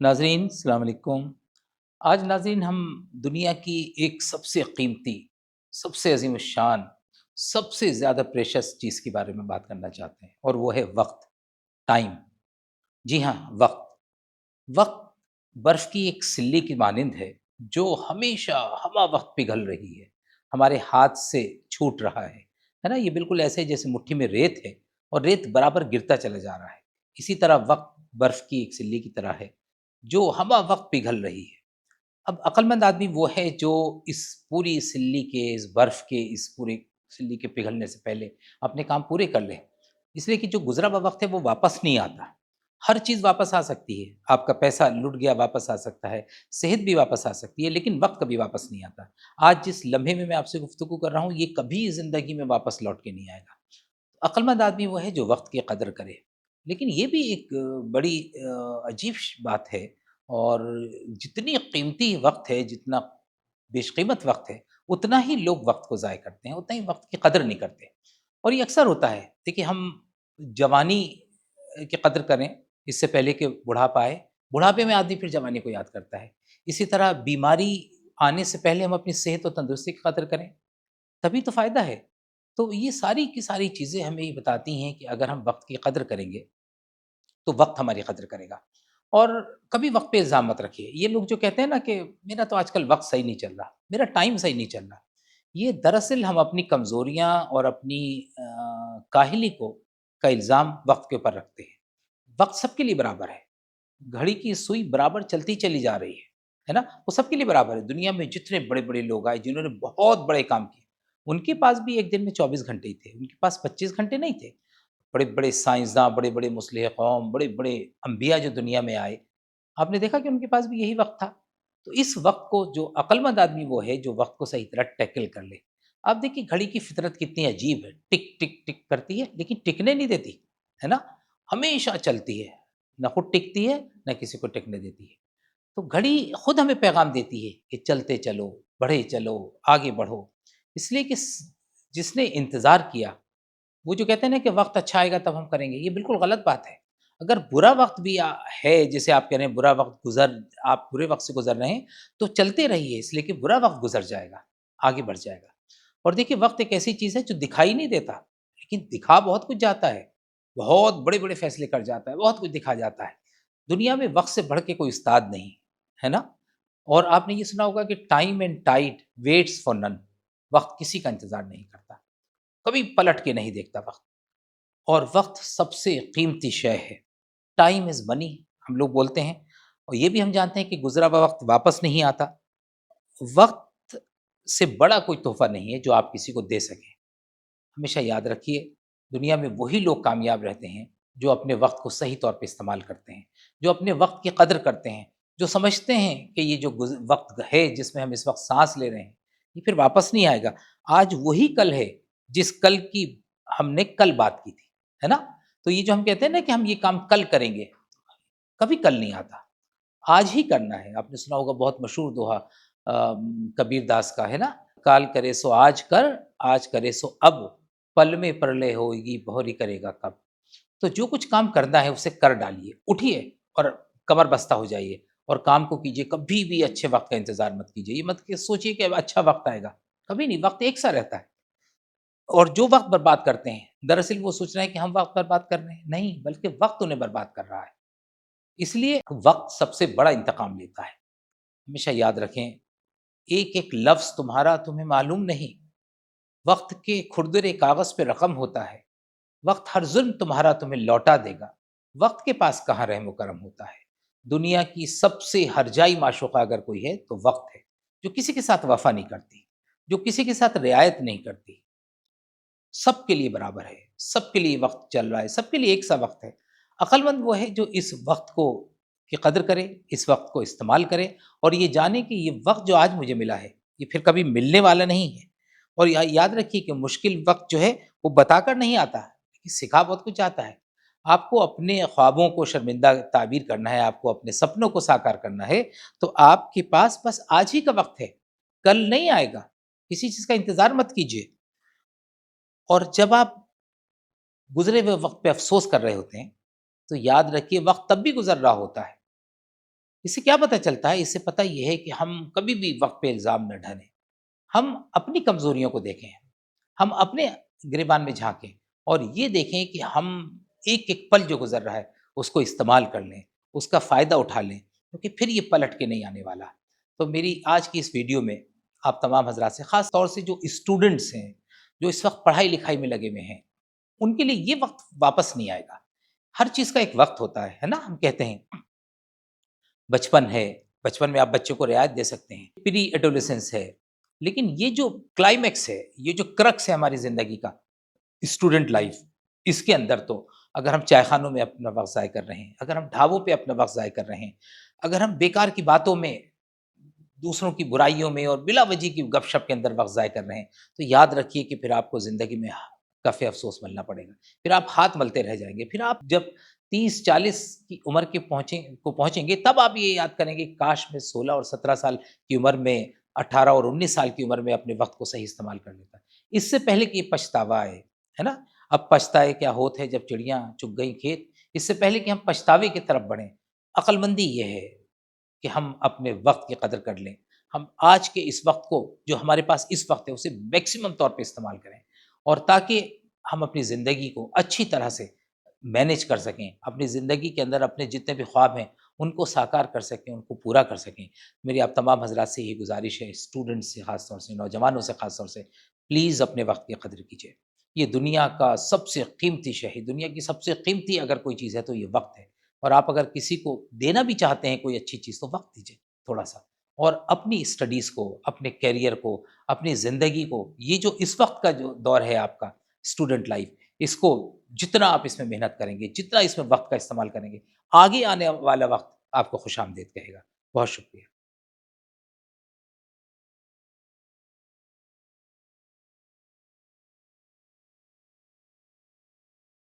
ناظرین السلام علیکم۔ آج ناظرین ہم دنیا کی ایک سب سے قیمتی، سب سے عظیم الشان، سب سے زیادہ پریشس چیز کے بارے میں بات کرنا چاہتے ہیں، اور وہ ہے وقت، ٹائم۔ جی ہاں، وقت۔ وقت برف کی ایک سلی کی مانند ہے جو ہمیشہ ہمہ وقت پگھل رہی ہے، ہمارے ہاتھ سے چھوٹ رہا ہے نا؟ یہ بالکل ایسے جیسے مٹھی میں ریت ہے اور ریت برابر گرتا چلا جا رہا ہے۔ اسی طرح وقت برف کی ایک سلی کی طرح ہے جو ہمہ وقت پگھل رہی ہے۔ اب عقل مند آدمی وہ ہے جو اس پوری سلی کے، اس برف کے، اس پوری سلی کے پگھلنے سے پہلے اپنے کام پورے کر لے، اس لیے کہ جو گزرا ہوا وقت ہے وہ واپس نہیں آتا۔ ہر چیز واپس آ سکتی ہے، آپ کا پیسہ لٹ گیا واپس آ سکتا ہے، صحت بھی واپس آ سکتی ہے، لیکن وقت کبھی واپس نہیں آتا۔ آج جس لمحے میں آپ سے گفتگو کر رہا ہوں، یہ کبھی زندگی میں واپس لوٹ کے نہیں آئے گا۔ عقل مند آدمی وہ ہے جو وقت کی قدر کرے۔ لیکن یہ بھی ایک بڑی عجیب بات ہے، اور جتنی قیمتی وقت ہے، جتنا بیش قیمت وقت ہے، اتنا ہی لوگ وقت کو ضائع کرتے ہیں، اتنا ہی وقت کی قدر نہیں کرتے۔ اور یہ اکثر ہوتا ہے۔ دیکھیے، ہم جوانی کی قدر کریں اس سے پہلے کہ بڑھاپا آئے، بڑھاپے میں آدمی پھر جوانی کو یاد کرتا ہے۔ اسی طرح بیماری آنے سے پہلے ہم اپنی صحت و تندرستی کی قدر کریں، تبھی تو فائدہ ہے۔ تو یہ ساری کی ساری چیزیں ہمیں یہ بتاتی ہیں کہ اگر ہم وقت کی قدر کریں گے تو وقت ہماری قدر کرے گا۔ اور کبھی وقت پہ الزام مت رکھیے۔ یہ لوگ جو کہتے ہیں نا کہ میرا تو آج کل وقت صحیح نہیں چل رہا، میرا ٹائم صحیح نہیں چل رہا، یہ دراصل ہم اپنی کمزوریاں اور اپنی کاہلی کا الزام وقت کے اوپر رکھتے ہیں۔ وقت سب کے لیے برابر ہے، گھڑی کی سوئی برابر چلتی چلی جا رہی ہے نا؟ وہ سب کے لیے برابر ہے۔ دنیا میں جتنے بڑے بڑے لوگ آئے جنہوں نے بہت بڑے کام کیے، ان کے پاس بھی ایک دن میں 24 گھنٹے ہی تھے، ان کے پاس 25 گھنٹے نہیں تھے۔ بڑے بڑے سائنسداں، بڑے بڑے مصلح قوم، بڑے بڑے انبیاء جو دنیا میں آئے، آپ نے دیکھا کہ ان کے پاس بھی یہی وقت تھا۔ تو اس وقت کو، جو عقل مند آدمی وہ ہے جو وقت کو صحیح طرح ٹیکل کر لے۔ آپ دیکھیے گھڑی کی فطرت کتنی عجیب ہے، ٹک ٹک ٹک کرتی ہے لیکن ٹکنے نہیں دیتی، ہے نا؟ ہمیشہ چلتی ہے، نہ خود ٹکتی ہے نہ کسی کو ٹکنے دیتی ہے۔ تو گھڑی خود ہمیں پیغام دیتی ہے کہ چلتے چلو، بڑھے چلو، آگے بڑھو۔ اس لیے کہ جس نے انتظار کیا، وہ جو کہتے ہیں نا کہ وقت اچھا آئے گا تب ہم کریں گے، یہ بالکل غلط بات ہے۔ اگر برا وقت بھی ہے، جسے آپ کہہ رہے ہیں برا وقت آپ برے وقت سے گزر رہے ہیں، تو چلتے رہیے، اس لیے کہ برا وقت گزر جائے گا، آگے بڑھ جائے گا۔ اور دیکھیے وقت ایک ایسی چیز ہے جو دکھائی نہیں دیتا، لیکن دکھا بہت کچھ جاتا ہے، بہت بڑے بڑے فیصلے کر جاتا ہے، بہت کچھ دکھا جاتا ہے۔ دنیا میں وقت سے بڑھ کے کوئی استاد نہیں، ہے نا؟ اور آپ نے یہ سنا ہوگا کہ time and tied waits for نن، وقت کسی کا انتظار نہیں کرتا، کبھی پلٹ کے نہیں دیکھتا وقت۔ اور وقت سب سے قیمتی شے ہے۔ ٹائم از منی ہم لوگ بولتے ہیں، اور یہ بھی ہم جانتے ہیں کہ گزرا ہوا وقت واپس نہیں آتا۔ وقت سے بڑا کوئی تحفہ نہیں ہے جو آپ کسی کو دے سکیں۔ ہمیشہ یاد رکھیے، دنیا میں وہی لوگ کامیاب رہتے ہیں جو اپنے وقت کو صحیح طور پہ استعمال کرتے ہیں، جو اپنے وقت کی قدر کرتے ہیں، جو سمجھتے ہیں کہ یہ جو وقت ہے جس میں ہم اس وقت سانس لے رہے ہیں، یہ پھر واپس نہیں آئے گا۔ آج وہی کل ہے جس کل کی ہم نے کل بات کی تھی، ہے نا؟ تو یہ جو ہم کہتے ہیں نا کہ ہم یہ کام کل کریں گے، کبھی کل نہیں آتا، آج ہی کرنا ہے۔ آپ نے سنا ہوگا بہت مشہور دوہا کبیر داس کا، ہے نا؟ کال کرے سو آج کرے سو اب، پل میں پرلے ہوگی بہوری کرے گا کب۔ تو جو کچھ کام کرنا ہے اسے کر ڈالیے، اٹھیے اور کمر بستہ ہو جائیے اور کام کو کیجیے۔ کبھی بھی اچھے وقت کا انتظار مت کیجیے، یہ مت کہ سوچیے کہ اب اچھا وقت آئے گا، کبھی نہیں، وقت ایک سا رہتا ہے۔ اور جو وقت برباد کرتے ہیں، دراصل وہ سوچ رہے ہیں کہ ہم وقت برباد کر رہے ہیں، نہیں، بلکہ وقت انہیں برباد کر رہا ہے۔ اس لیے وقت سب سے بڑا انتقام لیتا ہے۔ ہمیشہ یاد رکھیں، ایک ایک لفظ تمہارا تمہیں معلوم نہیں، وقت کے کھردرے کاغذ پہ رقم ہوتا ہے، وقت ہر ظلم تمہارا تمہیں لوٹا دے گا، وقت کے پاس کہاں رحم و کرم ہوتا ہے۔ دنیا کی سب سے ہرجائی معشوقہ اگر کوئی ہے تو وقت ہے، جو کسی کے ساتھ وفا نہیں کرتی، جو کسی کے ساتھ رعایت نہیں کرتی۔ سب کے لیے برابر ہے، سب کے لیے وقت چل رہا ہے، سب کے لیے ایک سا وقت ہے۔ عقل مند وہ ہے جو اس وقت کو کی قدر کرے، اس وقت کو استعمال کرے، اور یہ جانے کہ یہ وقت جو آج مجھے ملا ہے یہ پھر کبھی ملنے والا نہیں ہے۔ اور یاد رکھیے کہ مشکل وقت جو ہے وہ بتا کر نہیں آتا، لیکن سکھا بہت کچھ آتا ہے۔ آپ کو اپنے خوابوں کو شرمندہ تعبیر کرنا ہے، آپ کو اپنے سپنوں کو ساکار کرنا ہے، تو آپ کے پاس بس آج ہی کا وقت ہے، کل نہیں آئے گا۔ کسی چیز کا انتظار مت کیجیے۔ اور جب آپ گزرے ہوئے وقت پہ افسوس کر رہے ہوتے ہیں تو یاد رکھیے وقت تب بھی گزر رہا ہوتا ہے اس سے کیا پتہ چلتا ہے؟ اس سے پتہ یہ ہے کہ ہم کبھی بھی وقت پہ الزام نہ ڈھائیں، ہم اپنی کمزوریوں کو دیکھیں، ہم اپنے گریبان میں جھانکیں اور یہ دیکھیں کہ ہم ایک ایک پل جو گزر رہا ہے اس کو استعمال کر لیں، اس کا فائدہ اٹھا لیں، کیونکہ پھر یہ پلٹ کے نہیں آنے والا۔ تو میری آج کی اس ویڈیو میں آپ تمام حضرات سے، خاص طور سے جو اسٹوڈنٹس ہیں، جو اس وقت پڑھائی لکھائی میں لگے ہوئے ہیں، ان کے لیے یہ وقت واپس نہیں آئے گا۔ ہر چیز کا ایک وقت ہوتا ہے نا؟ ہم کہتے ہیں بچپن ہے، بچپن میں آپ بچوں کو رعایت دے سکتے ہیں، پری ایڈولیسنس ہے، لیکن یہ جو کلائمیکس ہے، یہ جو کرکس ہے ہماری زندگی کا، اسٹوڈنٹ لائف، اس کے اندر تو اگر ہم چائے خانوں میں اپنا وقت ضائع کر رہے ہیں، اگر ہم ڈھابوں پہ اپنا وقت ضائع کر رہے ہیں، اگر ہم بیکار کی باتوں میں، دوسروں کی برائیوں میں اور بلا وجہ کی گپ شپ کے اندر وقت ضائع کر رہے ہیں، تو یاد رکھیے کہ پھر آپ کو زندگی میں کف افسوس ملنا پڑے گا، پھر آپ ہاتھ ملتے رہ جائیں گے، پھر آپ جب 30 40 کی عمر کے پہنچیں گے، تب آپ یہ یاد کریں گے کہ کاش میں 16 اور 17 سال کی عمر میں، 18 اور 19 سال کی عمر میں اپنے وقت کو صحیح استعمال کر لیتا، اس سے پہلے کہ یہ پچھتاوا آئے، ہے نا؟ اب پچھتائے کیا ہوت ہے جب چڑیاں چگ گئیں کھیت، اس سے پہلے کہ ہم پچھتاوے کی طرف بڑھیں، عقل مندی یہ ہے کہ ہم اپنے وقت کی قدر کر لیں، ہم آج کے اس وقت کو، جو ہمارے پاس اس وقت ہے، اسے میکسیمم طور پہ استعمال کریں، اور تاکہ ہم اپنی زندگی کو اچھی طرح سے مینیج کر سکیں، اپنی زندگی کے اندر اپنے جتنے بھی خواب ہیں ان کو ساکار کر سکیں، ان کو پورا کر سکیں۔ میری آپ تمام حضرات سے یہ گزارش ہے، اسٹوڈنٹس سے خاص طور سے، نوجوانوں سے خاص طور سے، پلیز اپنے وقت کی قدر کیجیے۔ یہ دنیا کا سب سے قیمتی شے ہے، دنیا کی سب سے قیمتی اگر کوئی چیز ہے تو یہ وقت ہے، اور آپ اگر کسی کو دینا بھی چاہتے ہیں کوئی اچھی چیز تو وقت دیجیے تھوڑا سا، اور اپنی اسٹڈیز کو، اپنے کیریئر کو، اپنی زندگی کو، یہ جو اس وقت کا جو دور ہے آپ کا اسٹوڈنٹ لائف، اس کو جتنا آپ اس میں محنت کریں گے، جتنا اس میں وقت کا استعمال کریں گے، آگے آنے والا وقت آپ کو خوش آمدید کہے گا۔ بہت شکریہ۔